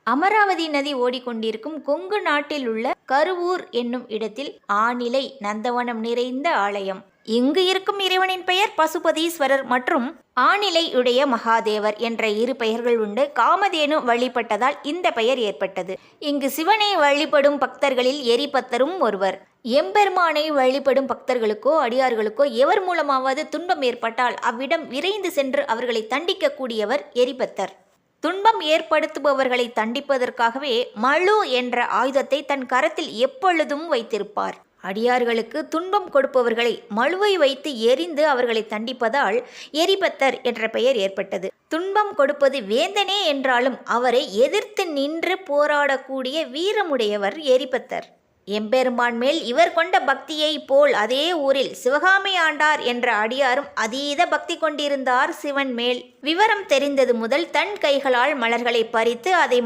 அமராவதி நதி ஓடிக்கொண்டிருக்கும் கொங்கு நாட்டில் உள்ள கருவூர் என்னும் இடத்தில் ஆநிலை நந்தவனம் நிறைந்த ஆலயம். இங்கு இருக்கும் இறைவனின் பெயர் பசுபதீஸ்வரர் மற்றும் ஆநிலையுடைய மகாதேவர் என்ற இரு பெயர்கள் உண்டு. காமதேனு வழிபட்டதால் இந்த பெயர் ஏற்பட்டது. இங்கு சிவனை வழிபடும் பக்தர்களில் எரிபத்தரும் ஒருவர். எம்பெருமானை வழிபடும் பக்தர்களுக்கோ அடியார்களுக்கோ எவர் மூலமாவது துன்பம் ஏற்பட்டால் அவ்விடம் விரைந்து சென்று அவர்களை தண்டிக்கக்கூடியவர் எரிபத்தர். துன்பம் ஏற்படுத்துபவர்களை தண்டிப்பதற்காகவே மழு என்ற ஆயுதத்தை தன் கரத்தில் எப்பொழுதும் வைத்திருப்பார். அடியார்களுக்கு துன்பம் கொடுப்பவர்களை மழுவை வைத்து எரிந்து அவர்களை தண்டிப்பதால் எரிபத்தர் என்ற பெயர் ஏற்பட்டது. துன்பம் கொடுப்பது வேந்தனே என்றாலும் அவரை எதிர்த்து நின்று போராடக்கூடிய வீரமுடையவர் எரிபத்தர். எம்பெருமான் மேல் இவர் கொண்ட பக்தியை போல் அதே ஊரில் சிவகாமி ஆண்டார் என்ற அடியாரும் அதீத பக்தி கொண்டிருந்தார் சிவன் மேல். விவரம் தெரிந்தது முதல் தன் கைகளால் மலர்களை பறித்து அதை